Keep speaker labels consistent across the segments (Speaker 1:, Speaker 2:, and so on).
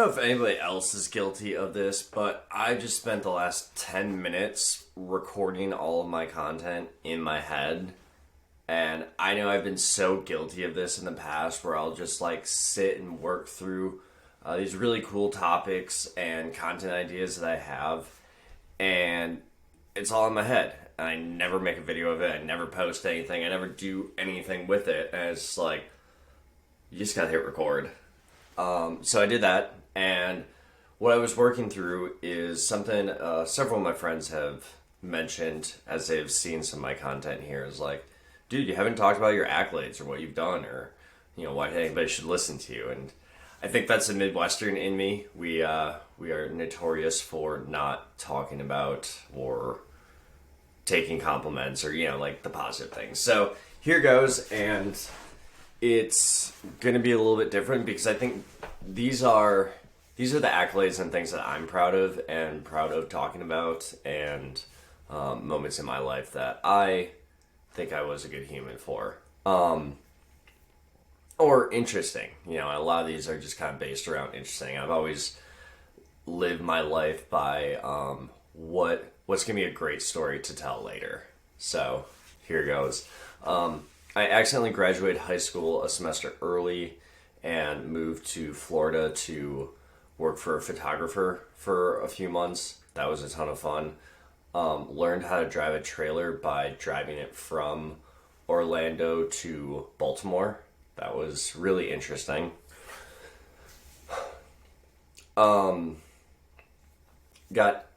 Speaker 1: know if anybody else is guilty of this, but I just spent the last 10 minutes recording all of my content in my head. And I know I've been so guilty of this in the past where I'll just like sit and work through these really cool topics and content ideas that I have. And it's all in my head. And I never make a video of it. I never post anything. I never do anything with it. And it's like, you just gotta hit record. So I did that, and what I was working through is something several of my friends have mentioned as they've seen some of my content here is like, dude, you haven't talked about your accolades or what you've done or, why anybody should listen to you. And I think that's a Midwestern in me. We are notorious for not talking about or taking compliments or, like the positive things. So here goes, and it's going to be a little bit different because I think these are the accolades and things that I'm proud of talking about, and moments in my life that I think I was a good human for. Or interesting. A lot of these are just kind of based around interesting. I've always lived my life by what's going to be a great story to tell later. So here goes. I accidentally graduated high school a semester early and moved to Florida to work for a photographer for a few months. That was a ton of fun. Learned how to drive a trailer by driving it from Orlando to Baltimore. That was really interesting. Got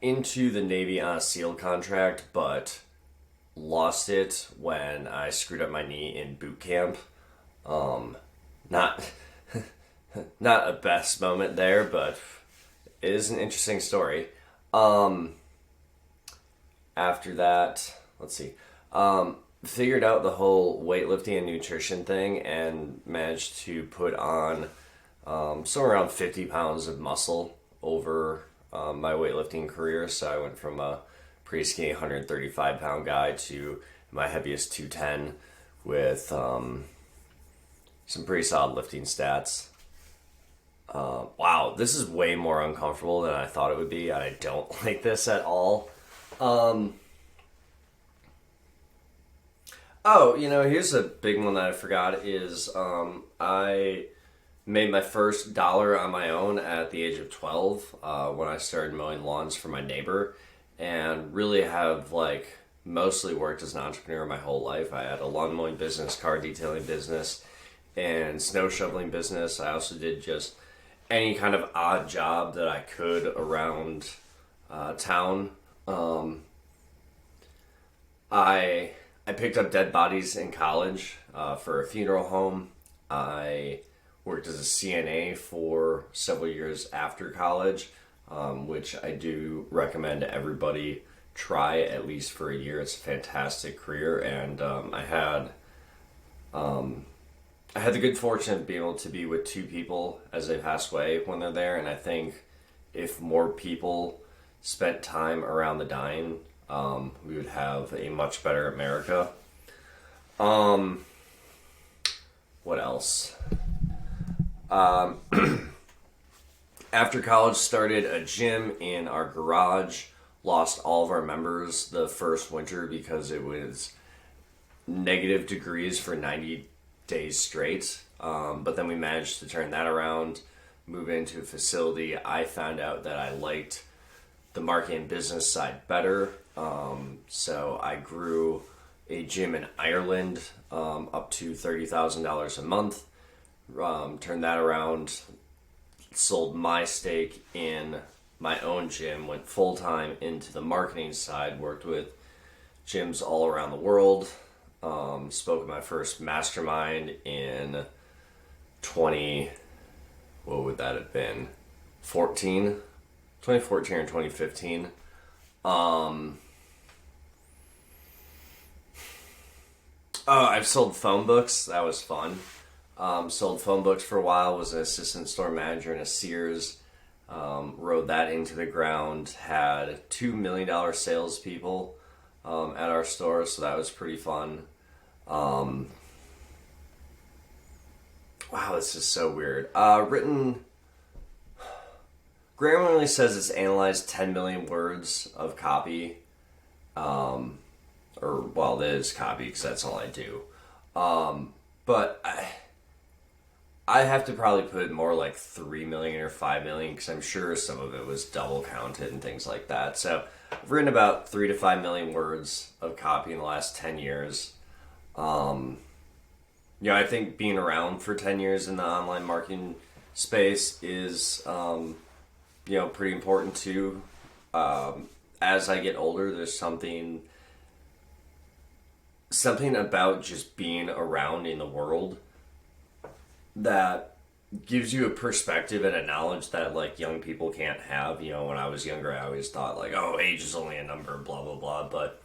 Speaker 1: into the Navy on a SEAL contract, but lost it when I screwed up my knee in boot camp. Not not a best moment there, but it is an interesting story. After that, let's see. Figured out the whole weightlifting and nutrition thing and managed to put on somewhere around 50 pounds of muscle over my weightlifting career. So I went from a pretty skinny 135 pound guy to my heaviest 210 with some pretty solid lifting stats. Wow, this is way more uncomfortable than I thought it would be. I don't like this at all. Here's a big one that I forgot is I made my first dollar on my own at the age of 12 when I started mowing lawns for my neighbor, and really have mostly worked as an entrepreneur my whole life. I had a lawn mowing business, car detailing business, and snow shoveling business. I also did just any kind of odd job that I could around town. I picked up dead bodies in college for a funeral home. I worked as a CNA for several years after college, which I do recommend to everybody try at least for a year. It's a fantastic career, and I had the good fortune of being able to be with two people as they passed away when they're there, and I think if more people spent time around the dying, we would have a much better America. What else? After college, started a gym in our garage. Lost all of our members the first winter because it was negative degrees for 90 days straight. But then we managed to turn that around, move into a facility. I found out that I liked the marketing business side better. So I grew a gym in Ireland up to $30,000 a month. Turned that around, sold my stake in my own gym, went full-time into the marketing side, worked with gyms all around the world. Spoke at my first mastermind in 2014 or 2015. I've sold phone books. That was fun. Sold phone books for a while, was an assistant store manager in a Sears. Rode that into the ground, had $2 million salespeople at our store, so that was pretty fun. Wow, this is so weird. Written Grammarly says it's analyzed 10 million words of copy. It is copy because that's all I do. But I have to probably put more like 3 million or 5 million because I'm sure some of it was double counted and things like that. So I've written about 3 to 5 million words of copy in the last 10 years. I think being around for 10 years in the online marketing space is, pretty important too. As I get older, there's something about just being around in the world that gives you a perspective and a knowledge that like young people can't have. When I was younger, I always thought like, oh, age is only a number, blah, blah, blah. But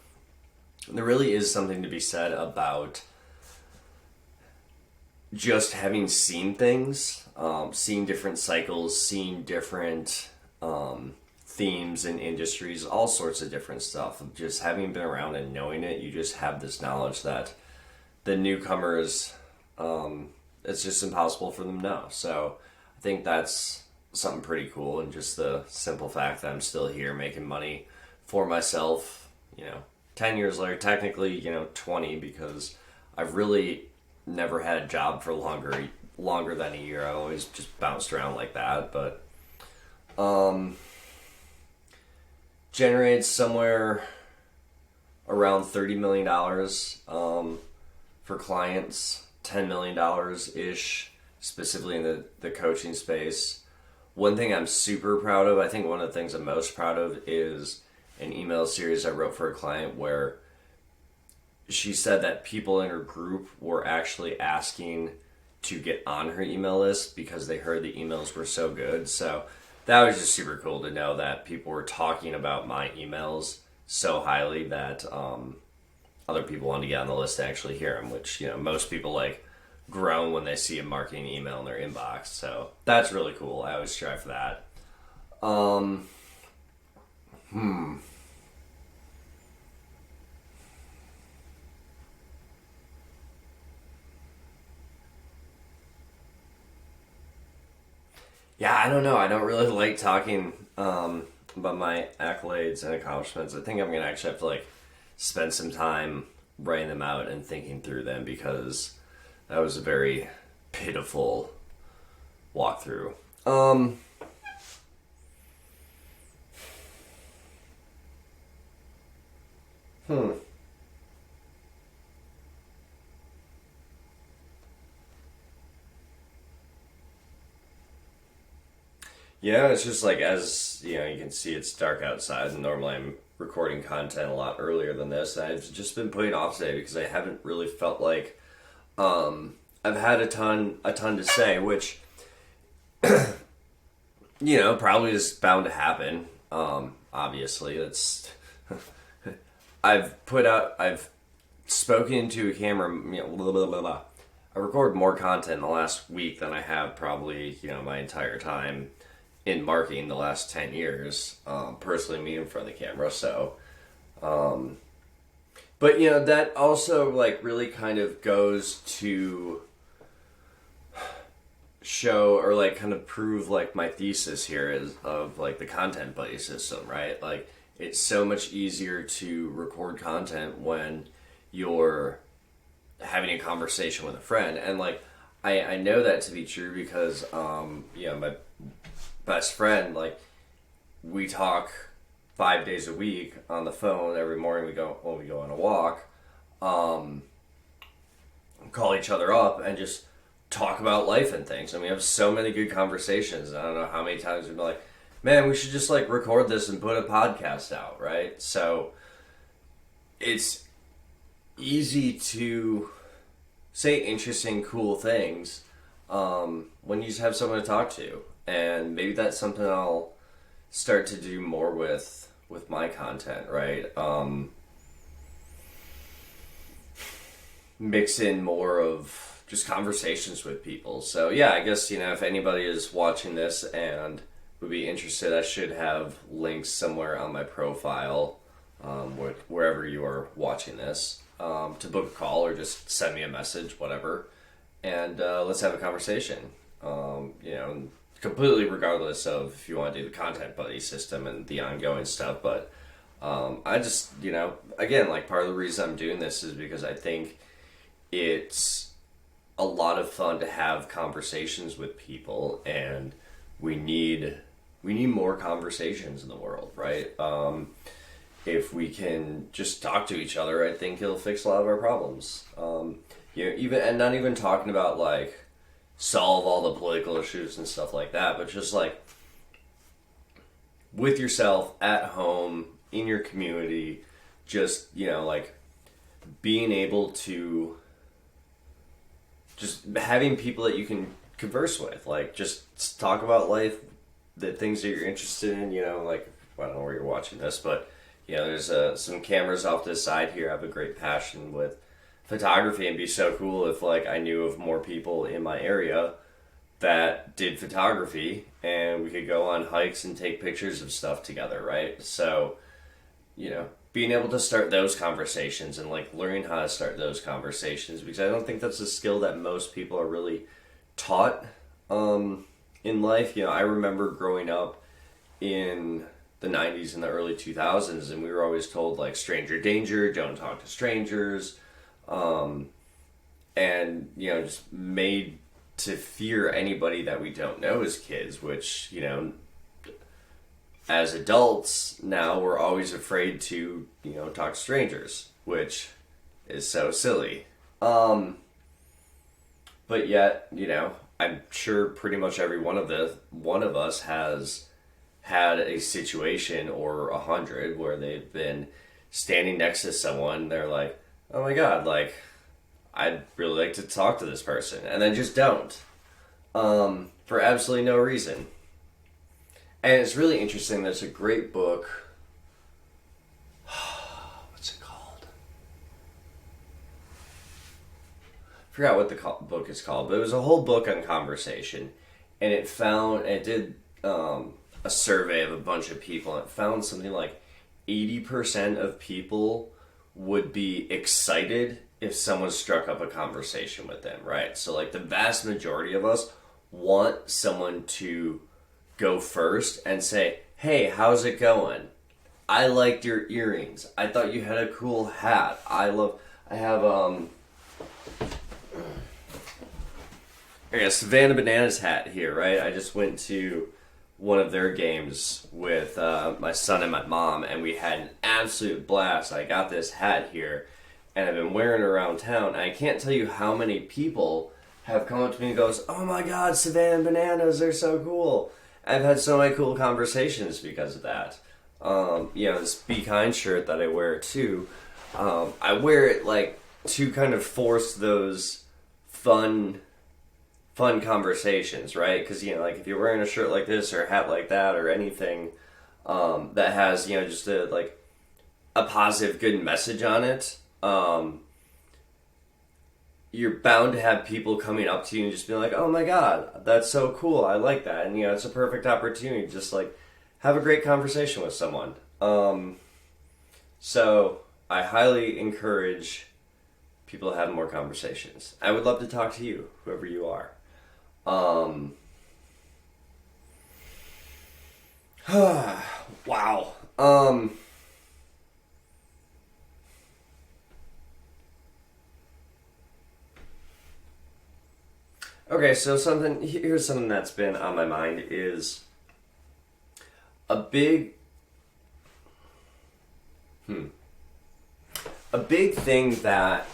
Speaker 1: there really is something to be said about just having seen things, seeing different cycles, seeing different themes and industries, all sorts of different stuff. Just having been around and knowing it, you just have this knowledge that the newcomers, it's just impossible for them to know. So I think that's something pretty cool, and just the simple fact that I'm still here making money for myself, 10 years later, technically, 20, because I've really never had a job for longer than a year. I always just bounced around like that, but generated somewhere around $30 million for clients, $10 million ish, specifically in the coaching space. One thing I'm super proud of, I think one of the things I'm most proud of, is an email series I wrote for a client where she said that people in her group were actually asking to get on her email list because they heard the emails were so good. So that was just super cool to know that people were talking about my emails so highly that other people wanted to get on the list to actually hear them, which, most people like groan when they see a marketing email in their inbox. So that's really cool. I always strive for that. Yeah, I don't know. I don't really like talking about my accolades and accomplishments. I think I'm gonna actually have to like spend some time writing them out and thinking through them, because that was a very pitiful walkthrough. Yeah, it's just like, as you can see, it's dark outside, and normally I'm recording content a lot earlier than this. I've just been putting off today because I haven't really felt like I've had a ton to say, which probably is bound to happen. Obviously, that's I've spoken to a camera. Blah, blah, blah, blah. I record more content in the last week than I have probably my entire time in marketing the last 10 years, personally, me in front of the camera. So, but that also like really kind of goes to show, or like kind of prove like my thesis here is of like the content buddy system, right? Like, it's so much easier to record content when you're having a conversation with a friend. And like, I know that to be true because my best friend, like, we talk 5 days a week on the phone. Every morning when we go on a walk, call each other up and just talk about life and things. And we have so many good conversations. I don't know how many times we've been like, man, we should just like record this and put a podcast out, right? So it's easy to say interesting, cool things when you just have someone to talk to. And maybe that's something I'll start to do more with my content, right? Mix in more of just conversations with people. So yeah, I guess, if anybody is watching this and would be interested, I should have links somewhere on my profile, wherever you are watching this, to book a call or just send me a message, whatever. And let's have a conversation. completely regardless of if you want to do the content buddy system and the ongoing stuff. But I just, again, like part of the reason I'm doing this is because I think it's a lot of fun to have conversations with people, and we need more conversations in the world, right? If we can just talk to each other, I think it'll fix a lot of our problems. Even and not even talking about like solve all the political issues and stuff like that, but just like with yourself at home in your community, just like being able to just having people that you can converse with, like just talk about life, the things that you're interested in. Like I don't know where you're watching this, but there's some cameras off to the side here. I have a great passion with photography, and it'd be so cool if like I knew of more people in my area that did photography, and we could go on hikes and take pictures of stuff together, right? So, being able to start those conversations and like learning how to start those conversations, because I don't think that's a skill that most people are really taught in life. I remember growing up in the 90s and the early 2000s, and we were always told like stranger danger, don't talk to strangers, and just made to fear anybody that we don't know as kids, which as adults now we're always afraid to talk to strangers, which is so silly. But yet I'm sure pretty much every one of us has had a situation or 100 where they've been standing next to someone, they're like, oh my god, like I'd really like to talk to this person, and then just don't, for absolutely no reason. And it's really interesting. There's a great book. What's it called? I forgot what the book is called, but it was a whole book on conversation, and it did a survey of a bunch of people, and it found something like 80% of people would be excited if someone struck up a conversation with them, right? So like the vast majority of us want someone to go first and say, hey, how's it going? I liked your earrings. I thought you had a cool hat. I have Savannah Bananas hat here, right? I just went to one of their games with my son and my mom, and we had an absolute blast. I got this hat here, and I've been wearing it around town. And I can't tell you how many people have come up to me and goes, oh my god, Savannah Bananas, they're so cool. I've had so many cool conversations because of that. This Be Kind shirt that I wear too, I wear it like to kind of force those fun conversations, right? Because like if you're wearing a shirt like this or a hat like that or anything that has just a positive, good message on it, you're bound to have people coming up to you and just being like, oh my god, that's so cool, I like that. And it's a perfect opportunity to just like have a great conversation with someone. So I highly encourage people to have more conversations. I would love to talk to you, whoever you are. Wow. Okay, so here's something that's been on my mind is a big thing that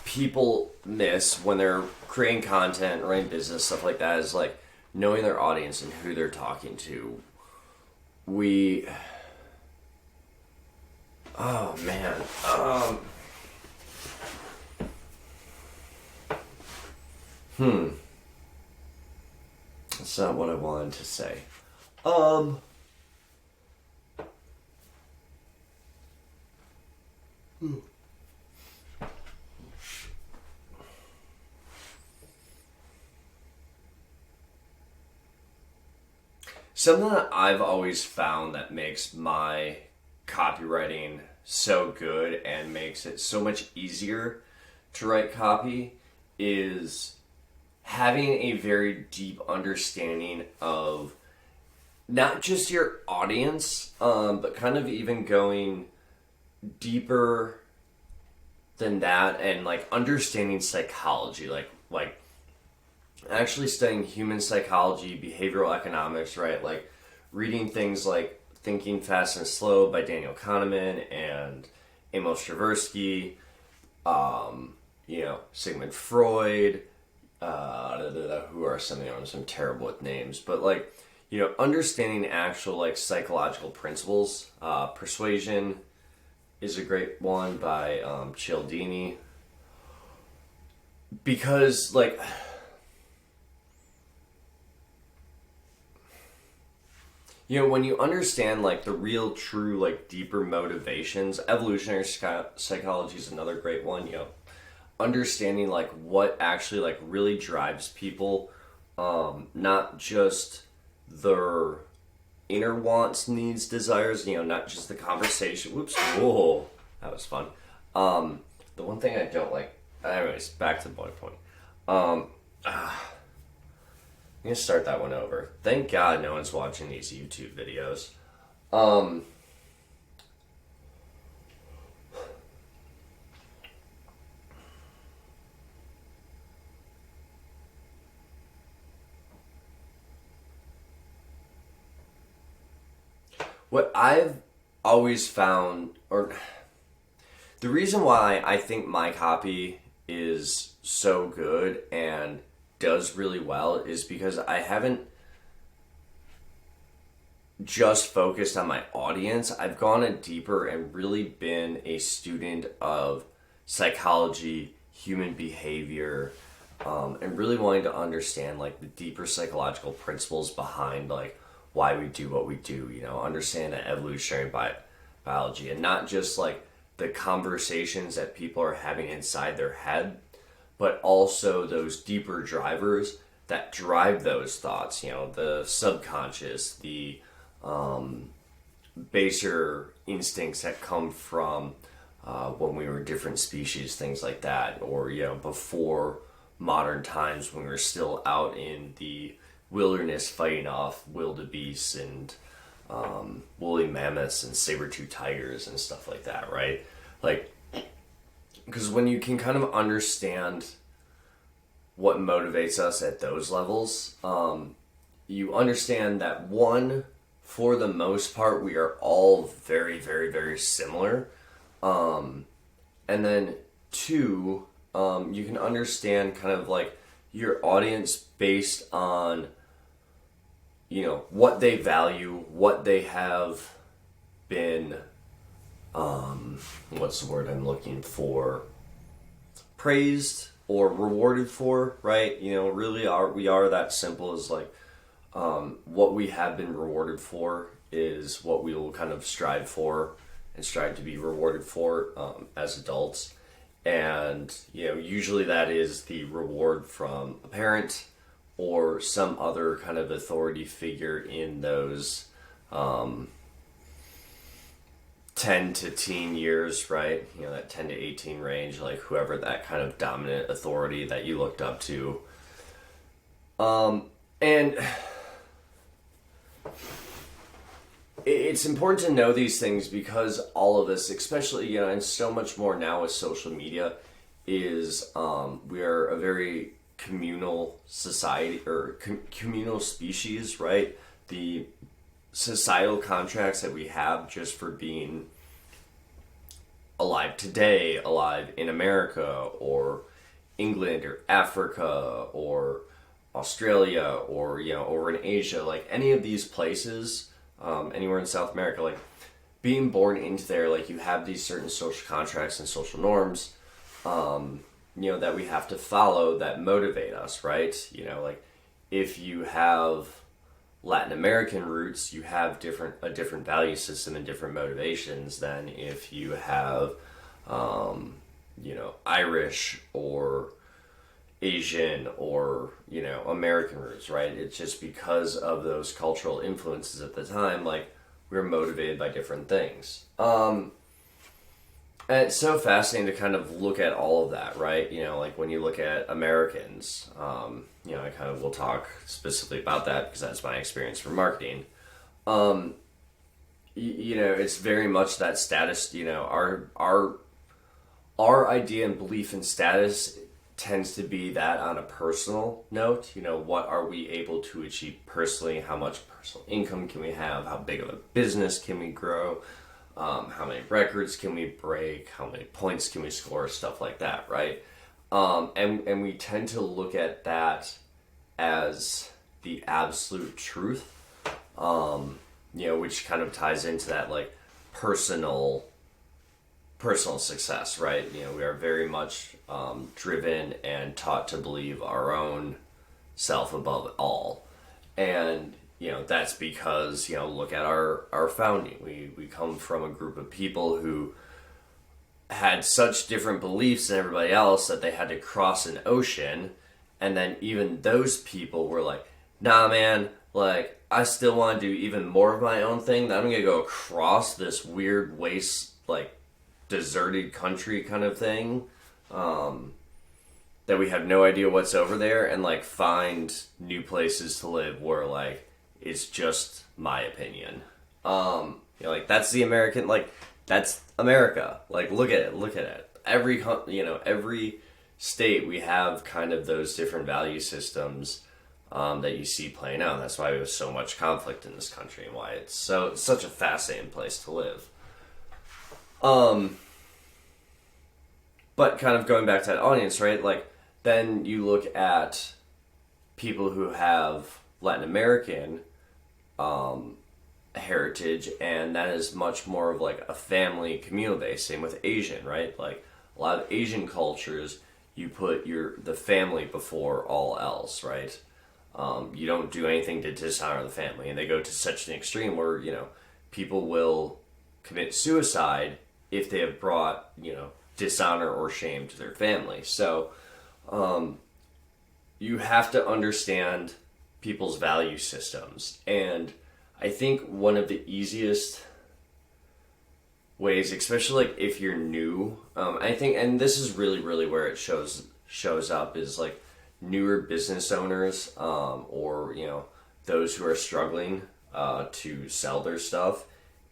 Speaker 1: people miss when they're creating content, running business, stuff like that, is like knowing their audience and who they're talking to. Oh man. That's not what I wanted to say. Something that I've always found that makes my copywriting so good and makes it so much easier to write copy is having a very deep understanding of not just your audience, but kind of even going deeper than that, and like understanding psychology, like actually studying human psychology, behavioral economics, right? Like reading things like Thinking Fast and Slow by Daniel Kahneman and Amos Tversky, Sigmund Freud, who are some, some terrible with names, but like, understanding actual like psychological principles. Persuasion is a great one by Cialdini, because like when you understand like the real true like deeper motivations, evolutionary psychology is another great one. Understanding like what actually like really drives people, not just their inner wants, needs, desires, not just the conversation. Whoops, whoa, that was fun. The one thing I don't like, anyways, back to the bullet point. I'm gonna start that one over. Thank God no one's watching these YouTube videos. What I've always found, or the reason why I think my copy is so good and does really well, is because I haven't just focused on my audience. I've gone in deeper and really been a student of psychology, human behavior, and really wanting to understand like the deeper psychological principles behind like why we do what we do, understand the evolutionary biology, and not just like the conversations that people are having inside their head, but also those deeper drivers that drive those thoughts, the subconscious, the baser instincts that come from when we were different species, things like that, or, before modern times when we were still out in the wilderness fighting off wildebeests and woolly mammoths and saber-toothed tigers and stuff like that, right? Like, because when you can kind of understand what motivates us at those levels, you understand that one, for the most part, we are all very, very, very similar. And then two, you can understand kind of like your audience based on, what they value, what they have been, what's the word I'm looking for? Praised or rewarded for, right? Really we are that simple as like, what we have been rewarded for is what we will kind of strive for and strive to be rewarded for as adults. And, usually that is the reward from a parent or some other kind of authority figure in those 10 to teen years, right? That 10 to 18 range, like whoever that kind of dominant authority that you looked up to. And it's important to know these things because all of this, especially, and so much more now with social media, is we are a very communal society, or communal species, right? The societal contracts that we have just for being alive today, alive in America or England or Africa or Australia or, over in Asia, like any of these places, anywhere in South America, like being born into there, like you have these certain social contracts and social norms, that we have to follow that motivate us, right? Like if you have Latin American roots, you have a different value system and different motivations than if you have, Irish or Asian or, American roots, right? It's just because of those cultural influences at the time, like we're motivated by different things. And it's so fascinating to kind of look at all of that, right? Like when you look at Americans, I kind of will talk specifically about that because that's my experience for marketing. Um, it's very much that status. Our idea and belief in status tends to be that on a personal note. What are we able to achieve personally? How much personal income can we have? How big of a business can we grow? How many records can we break? How many points can we score? Stuff like that, right? And we tend to look at that as the absolute truth, which kind of ties into that like personal success, right? We are very much driven and taught to believe our own self above all. And, that's because, look at our founding. We come from a group of people who had such different beliefs than everybody else that they had to cross an ocean. And then even those people were like, nah, man, like, I still want to do even more of my own thing. That I'm going to go across this weird waste, like, deserted country kind of thing, that we have no idea what's over there, and like find new places to live where like it's just my opinion. Like that's the American, like that's America. Like look at it. Every state we have kind of those different value systems that you see playing out. That's why we have so much conflict in this country and why it's such a fascinating place to live. But kind of going back to that audience, right? Like, then you look at people who have Latin American heritage, and that is much more of like a family communal base. Same with Asian, right? Like a lot of Asian cultures, you put the family before all else, right? You don't do anything to dishonor the family, and they go to such an extreme where people will commit suicide if they have brought dishonor or shame to their family. So you have to understand people's value systems. And I think one of the easiest ways, especially like if you're new, I think, and this is really, really where it shows up, is like newer business owners, or those who are struggling to sell their stuff.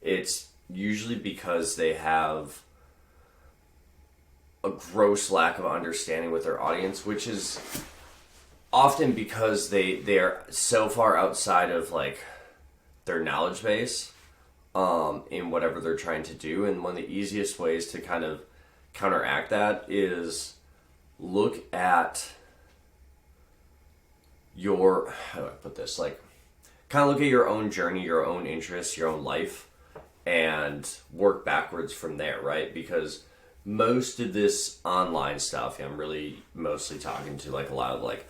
Speaker 1: It's usually because they have a gross lack of understanding with their audience, which is often because they are so far outside of like their knowledge base in whatever they're trying to do. And one of the easiest ways to kind of counteract that is look at your, how do I put this, like kind of look at your own journey, your own interests, your own life, and work backwards from there, right? Because most of this online stuff, I'm really mostly talking to like a lot of like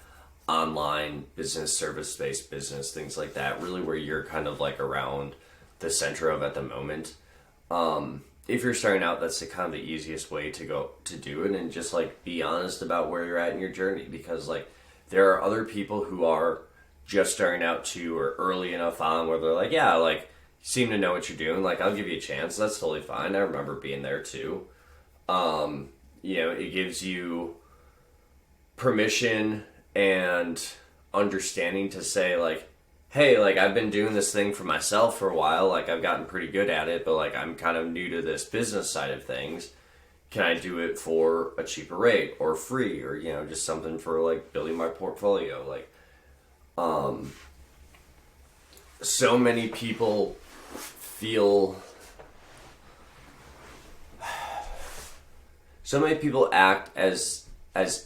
Speaker 1: online business, service-based business, things like that, really where you're kind of like around the center of at the moment. If you're starting out, that's the kind of the easiest way to go to do it, and just like be honest about where you're at in your journey, because like there are other people who are just starting out too, or early enough on where they're like, yeah, like you seem to know what you're doing, like I'll give you a chance. That's totally fine. I remember being there too. It gives you permission and understanding to say like, hey, like I've been doing this thing for myself for a while, like I've gotten pretty good at it, but like I'm kind of new to this business side of things. Can I do it for a cheaper rate or free, or just something for like building my portfolio? Like so many people feel, so many people act as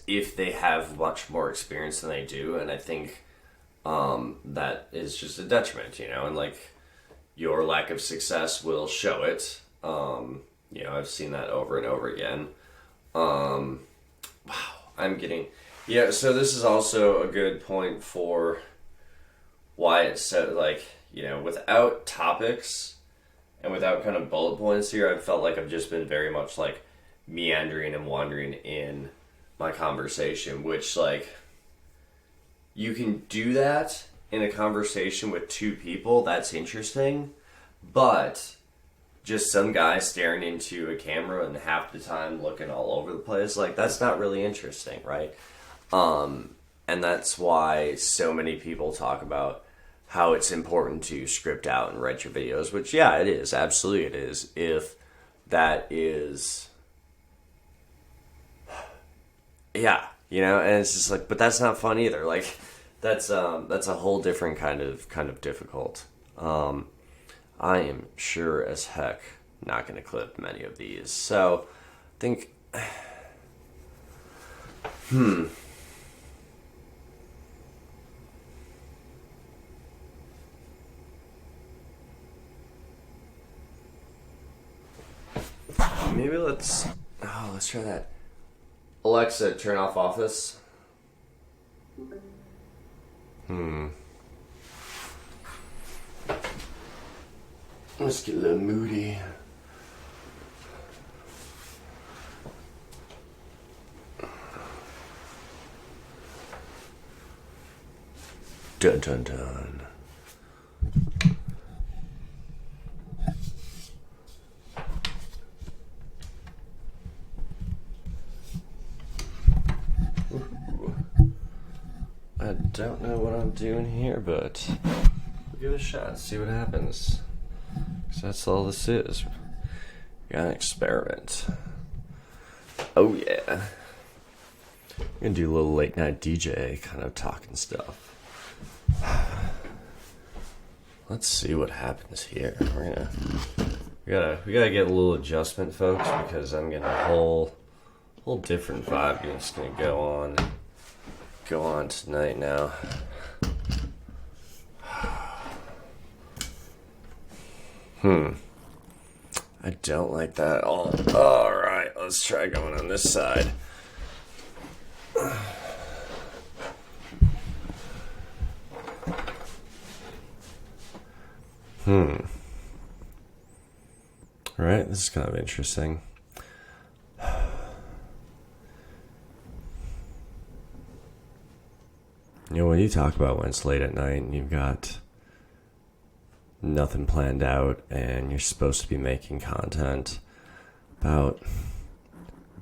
Speaker 1: if they have much more experience than they do, and I think that is just a detriment, and like your lack of success will show it. I've seen that over and over again. Wow, I'm getting, so this is also a good point for why it's so like, without topics and without kind of bullet points here, I've felt like I've just been very much like meandering and wandering in my conversation, which like you can do that in a conversation with two people. That's interesting, but just some guy staring into a camera and half the time looking all over the place. Like, that's not really interesting, right? And that's why so many people talk about how it's important to script out and write your videos, which, yeah, it is. Absolutely it is. If that is... Yeah, and it's just like, but that's not fun either. Like, that's a whole different kind of difficult. I am sure as heck not going to clip many of these. So, I think... Maybe let's try that. Alexa, turn off Office. Let's get a little moody. Dun dun dun. I don't know what I'm doing here, but we'll give it a shot, see what happens. Because that's all this is. We got an experiment. Oh yeah. We're gonna do a little late night DJ kind of talking stuff. Let's see what happens here. We gotta get a little adjustment, folks, because I'm getting a whole different vibe that's gonna go on tonight now. I don't like that at all. Alright, let's try going on this side. Alright, this is kind of interesting. When you talk about when it's late at night and you've got nothing planned out and you're supposed to be making content about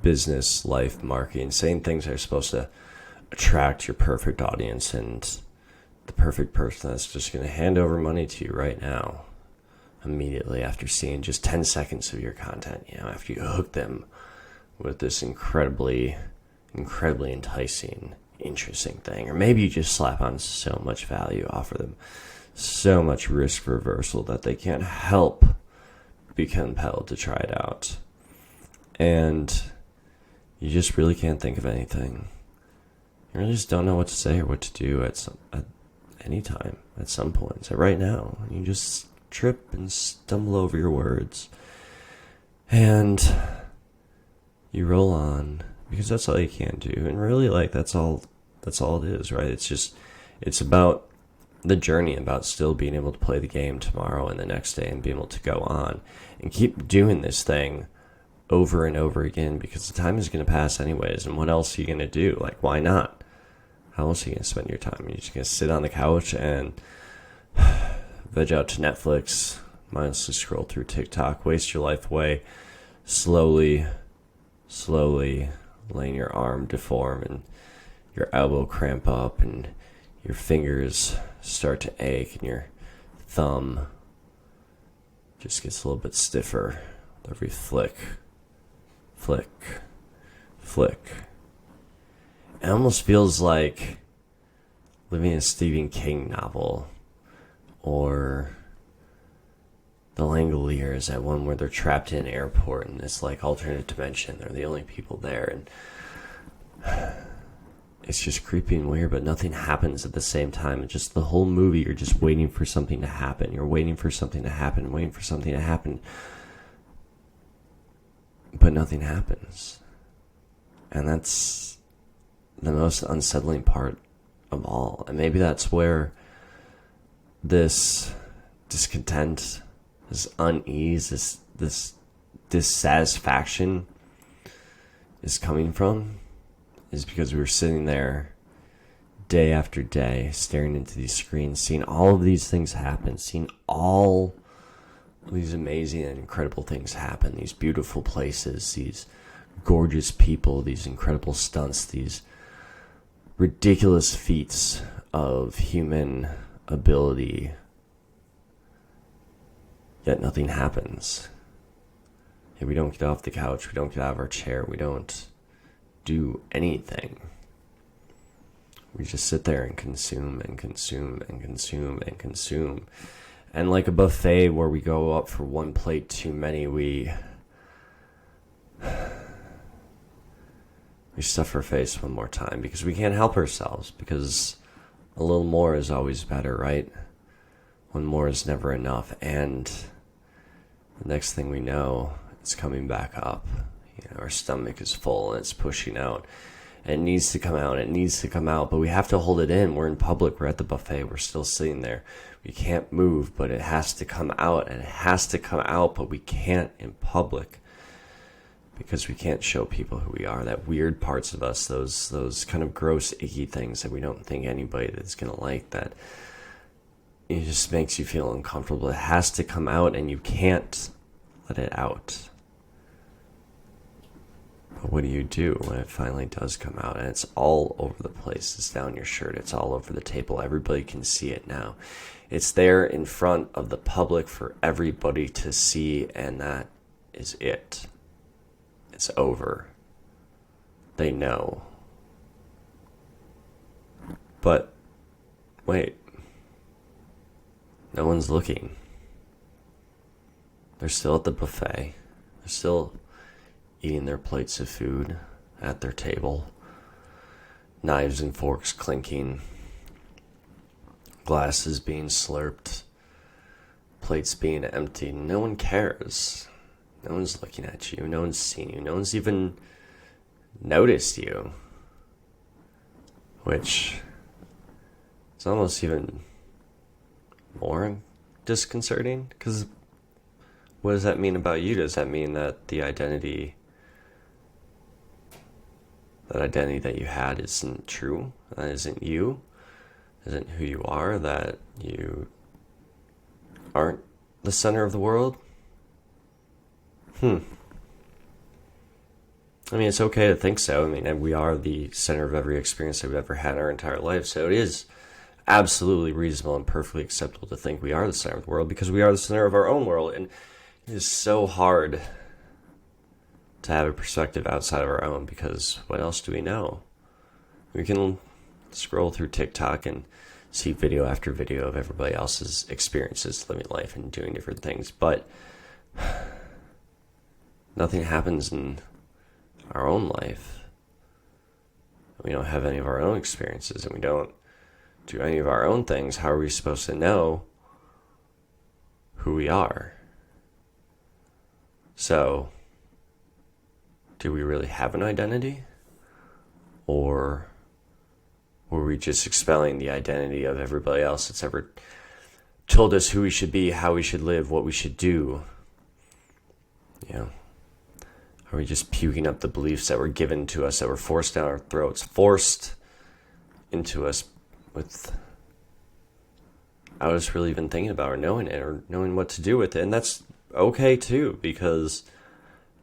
Speaker 1: business, life, marketing, saying things that are supposed to attract your perfect audience and the perfect person that's just going to hand over money to you right now, immediately after seeing just 10 seconds of your content, after you hook them with this incredibly enticing, interesting thing. Or maybe you just slap on so much value, offer them so much risk reversal that they can't help be compelled to try it out. And you just really can't think of anything. You really just don't know what to say or what to do at any time, at some point. So right now, you just trip and stumble over your words. And you roll on, because that's all you can do. And really, that's all it is, right? It's about the journey, about still being able to play the game tomorrow and the next day and be able to go on and keep doing this thing over and over again, because the time is going to pass anyways. And what else are you going to do? Why not? How else are you going to spend your time? You're just going to sit on the couch and veg out to Netflix, mindlessly scroll through TikTok, waste your life away, slowly letting your arm deform and your elbow cramp up and your fingers start to ache and your thumb just gets a little bit stiffer with every flick. It almost feels like living in a Stephen King novel, or The Langoliers, that one where they're trapped in an airport in this alternate dimension. They're the only people there, and it's just creepy and weird, but nothing happens at the same time. It's just the whole movie, you're just waiting for something to happen. You're waiting for something to happen, waiting for something to happen. But nothing happens. And that's the most unsettling part of all. And maybe that's where this discontent, this unease, this dissatisfaction is coming from, is because we were sitting there day after day, staring into these screens, seeing all of these things happen, seeing all these amazing and incredible things happen. These beautiful places, these gorgeous people, these incredible stunts, these ridiculous feats of human ability. Yet nothing happens. Yet we don't get off the couch, we don't get out of our chair, we don't do anything. We just sit there and consume and consume and consume and consume. And like a buffet where we go up for one plate too many, we stuff our face one more time because we can't help ourselves, because a little more is always better, right? One more is never enough. And the next thing we know, it's coming back up. Our stomach is full and it's pushing out. And it needs to come out. It needs to come out. But we have to hold it in. We're in public. We're at the buffet. We're still sitting there. We can't move, but it has to come out. And it has to come out, but we can't in public. Because we can't show people who we are. That weird parts of us. Those kind of gross, icky things that we don't think anybody that's going to like. That it just makes you feel uncomfortable. It has to come out, and you can't let it out. But what do you do when it finally does come out? And it's all over the place. It's down your shirt. It's all over the table. Everybody can see it now. It's there in front of the public for everybody to see, and that is it. It's over. They know. But wait. No one's looking. They're still at the buffet. They're still eating their plates of food at their table. Knives and forks clinking. Glasses being slurped. Plates being emptied. No one cares. No one's looking at you. No one's seen you. No one's even noticed you. Which is almost even more disconcerting. Because what does that mean about you? Does that mean that that identity that you had isn't true? That isn't you? Isn't who you are? That you aren't the center of the world? I mean, it's okay to think so. I mean, we are the center of every experience that we've ever had in our entire life. So it is absolutely reasonable and perfectly acceptable to think we are the center of the world, because we are the center of our own world. And it is so hard to have a perspective outside of our own, because what else do we know? We can scroll through TikTok and see video after video of everybody else's experiences living life and doing different things, but nothing happens in our own life. We don't have any of our own experiences, and we don't do any of our own things. How are we supposed to know who we are? So, do we really have an identity? Or were we just expelling the identity of everybody else that's ever told us who we should be, how we should live, what we should do? Are we just puking up the beliefs that were given to us, that were forced down our throats, forced into us without us really even thinking about or knowing it or knowing what to do with it? And that's okay too, because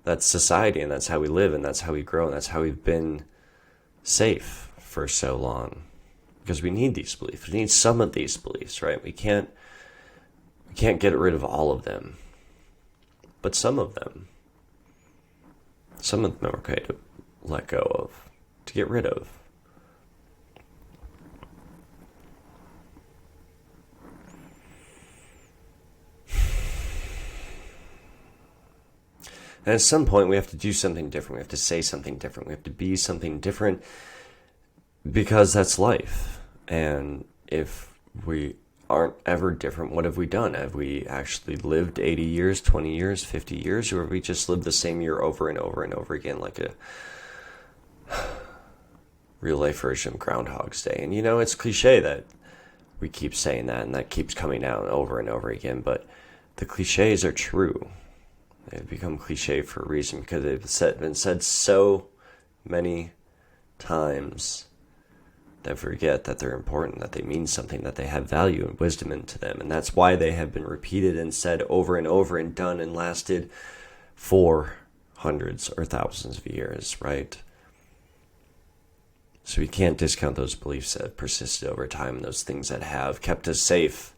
Speaker 1: that's society, and that's how we live, and that's how we grow, and that's how we've been safe for so long. Because we need these beliefs. We need some of these beliefs, right? We can't get rid of all of them. But some of them are okay to let go of, to get rid of. And at some point, we have to do something different. We have to say something different. We have to be something different, because that's life. And if we aren't ever different, what have we done? Have we actually lived 80 years, 20 years, 50 years? Or have we just lived the same year over and over and over again, like a real life version of Groundhog's Day? And it's cliche that we keep saying that, and that keeps coming out over and over again. But the cliches are true. They've become cliche for a reason, because they've been said so many times that forget that they're important, that they mean something, that they have value and wisdom into them. And that's why they have been repeated and said over and over and done and lasted for hundreds or thousands of years, right? So we can't discount those beliefs that have persisted over time, and those things that have kept us safe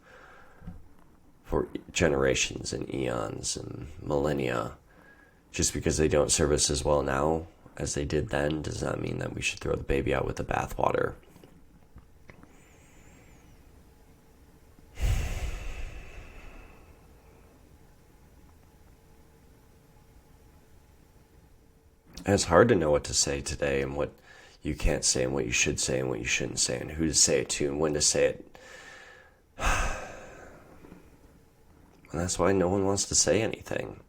Speaker 1: for generations and eons and millennia. Just because they don't serve us as well now as they did then does not mean that we should throw the baby out with the bathwater. And it's hard to know what to say today, and what you can't say, and what you should say, and what you shouldn't say, and who to say it to, and when to say it. And that's why no one wants to say anything.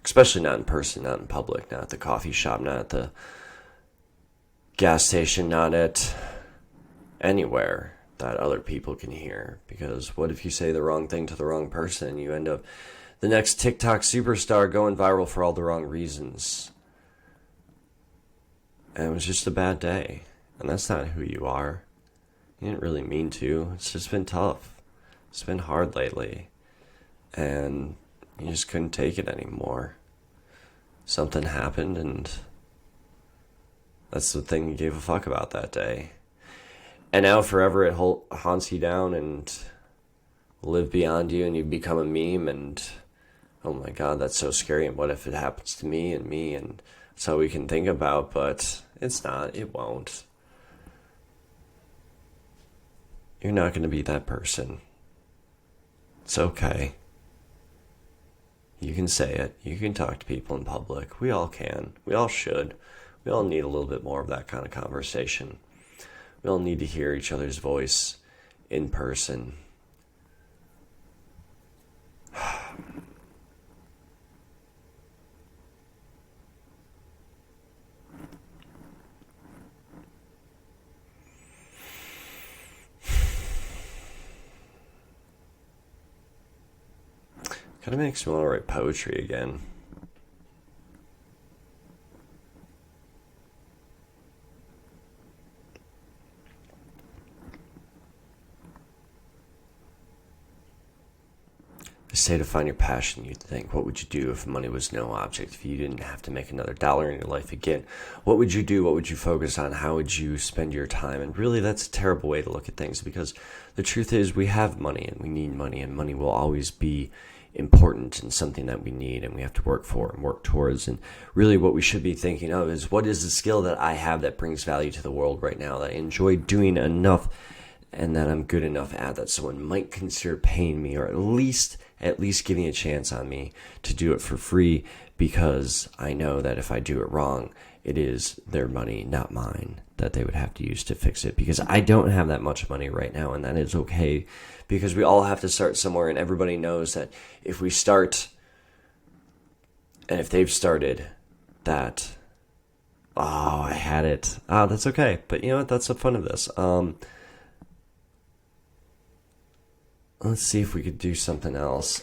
Speaker 1: Especially not in person, not in public, not at the coffee shop, not at the gas station, not at anywhere that other people can hear. Because what if you say the wrong thing to the wrong person and you end up the next TikTok superstar going viral for all the wrong reasons? And it was just a bad day. And that's not who you are. You didn't really mean to. It's just been tough. It's been hard lately. And you just couldn't take it anymore. Something happened, and that's the thing you gave a fuck about that day. And now forever it haunts you down and live beyond you, and you become a meme, and oh my god, that's so scary, and what if it happens to me, and that's all we can think about, but it's not, it won't. You're not going to be that person. It's okay. You can say it. You can talk to people in public. We all can. We all should. We all need a little bit more of that kind of conversation. We all need to hear each other's voice in person. Kind of makes me want to write poetry again. I say to find your passion, you think, what would you do if money was no object? If you didn't have to make another dollar in your life again, what would you do? What would you focus on? How would you spend your time? And really, that's a terrible way to look at things, because the truth is we have money and we need money, and money will always be important and something that we need and we have to work for and work towards. And really what we should be thinking of is, what is the skill that I have that brings value to the world right now, that I enjoy doing enough and that I'm good enough at, that someone might consider paying me, or at least getting a chance on me to do it for free, because I know that if I do it wrong, it is their money, not mine, that they would have to use to fix it, because I don't have that much money right now, and that is okay, because we all have to start somewhere, and everybody knows that if we start, and if they've started, that, oh, I had it, that's okay, but you know what, that's the fun of this. Let's see if we could do something else.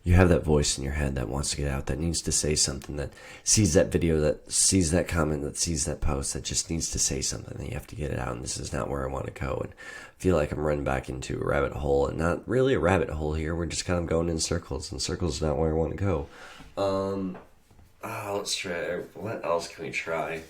Speaker 1: You have that voice in your head that wants to get out, that needs to say something, that sees that video, that sees that comment, that sees that post, that just needs to say something, and you have to get it out, and this is not where I want to go, and I feel like I'm running back into a rabbit hole, and not really a rabbit hole here, we're just kind of going in circles, and circles is not where I want to go. Let's try, what else can we try?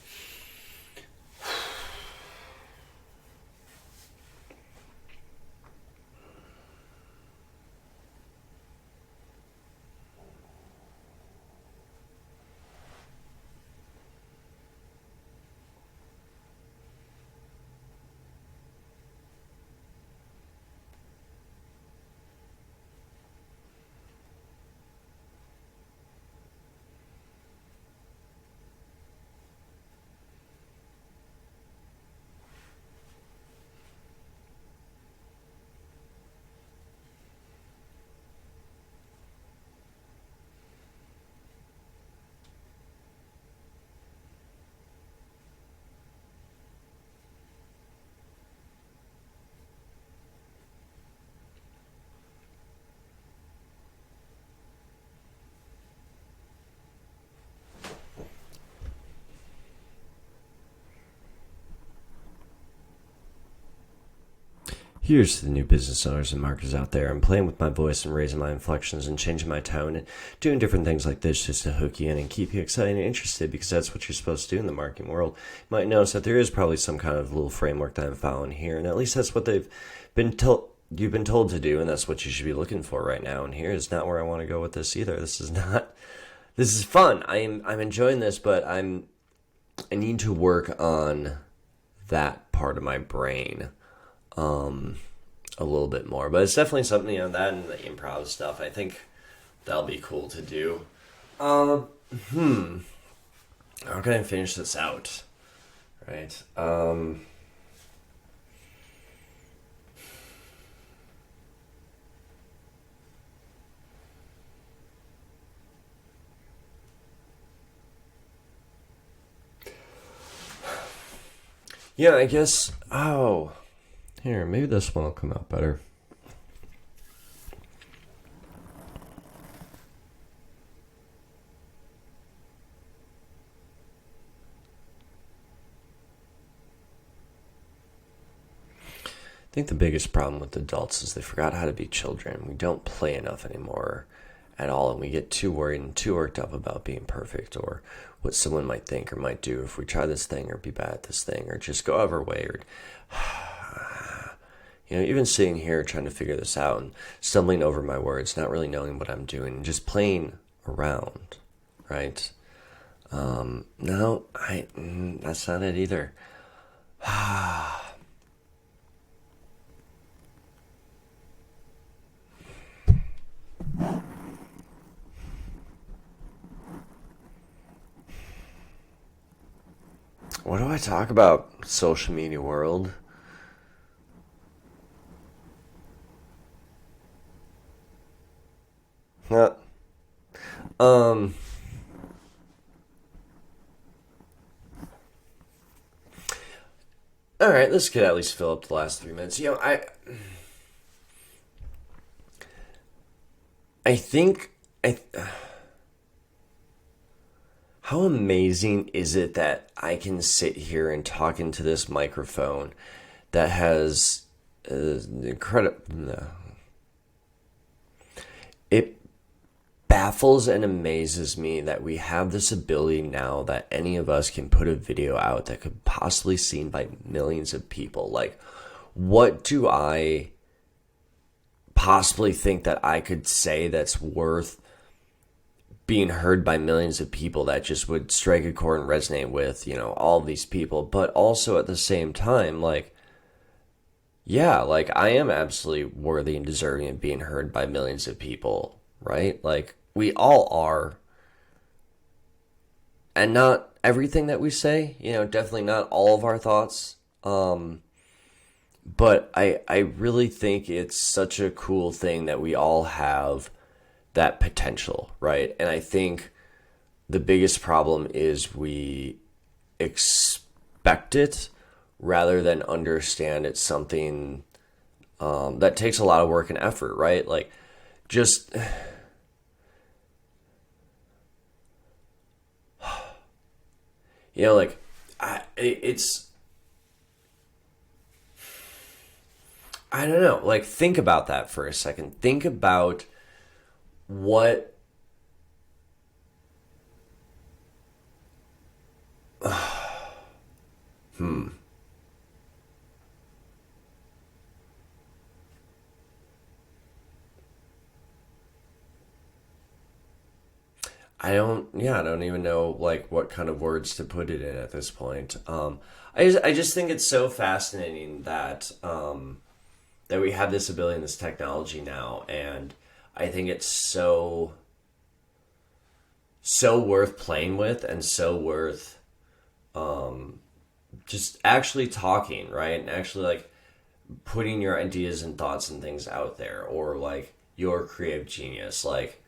Speaker 1: Here's to the new business owners and marketers out there. I'm playing with my voice and raising my inflections and changing my tone and doing different things like this just to hook you in and keep you excited and interested, because that's what you're supposed to do in the marketing world. You might notice that there is probably some kind of little framework that I'm following here, and at least that's what you've been told to do, and that's what you should be looking for right now. And here is not where I want to go with this either. This is fun. I'm enjoying this, but I need to work on that part of my brain a little bit more. But it's definitely something, that and the improv stuff, I think that'll be cool to do. How can I finish this out? Right. Yeah, I guess. Oh, here, maybe this one will come out better. I think the biggest problem with adults is they forgot how to be children. We don't play enough anymore at all, and we get too worried and too worked up about being perfect or what someone might think or might do if we try this thing or be bad at this thing or just go out of our way or even sitting here trying to figure this out and stumbling over my words, not really knowing what I'm doing, and just playing around, right? No, that's not it either. What do I talk about? Social media world. Yeah. Um. All right, this could at least fill up the last 3 minutes. I think I. How amazing is it that I can sit here and talk into this microphone that has incredible. No. It baffles and amazes me that we have this ability now that any of us can put a video out that could possibly be seen by millions of people. Like, what do I possibly think that I could say that's worth being heard by millions of people that just would strike a chord and resonate with, all of these people? But also at the same time, like, yeah, like, I am absolutely worthy and deserving of being heard by millions of people, right? Like, we all are. And not everything that we say, definitely not all of our thoughts. But I really think it's such a cool thing that we all have that potential, right? And I think the biggest problem is we expect it rather than understand it's something that takes a lot of work and effort, right? Like, just like, it's, I don't know, like, think about that for a second. Think about what I don't even know, like, what kind of words to put it in at this point. I just think it's so fascinating that that we have this ability and this technology now, and I think it's so worth playing with and so worth just actually talking, right? And actually, like, putting your ideas and thoughts and things out there, or like your creative genius, like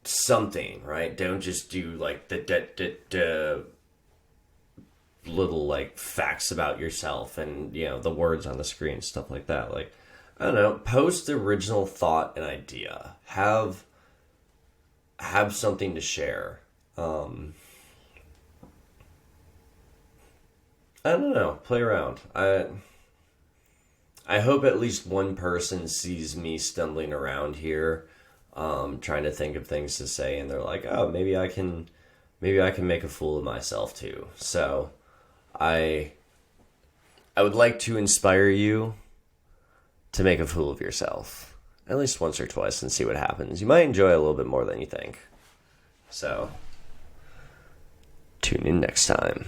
Speaker 1: something, right? Don't just do like the little, like, facts about yourself and the words on the screen, stuff like that. Like, I don't know, post the original thought and idea. Have something to share. I don't know. Play around. I hope at least one person sees me stumbling around here, trying to think of things to say, and they're like, "Oh, maybe I can make a fool of myself too." So, I I would like to inspire you to make a fool of yourself at least once or twice and see what happens. You might enjoy it a little bit more than you think. So, tune in next time.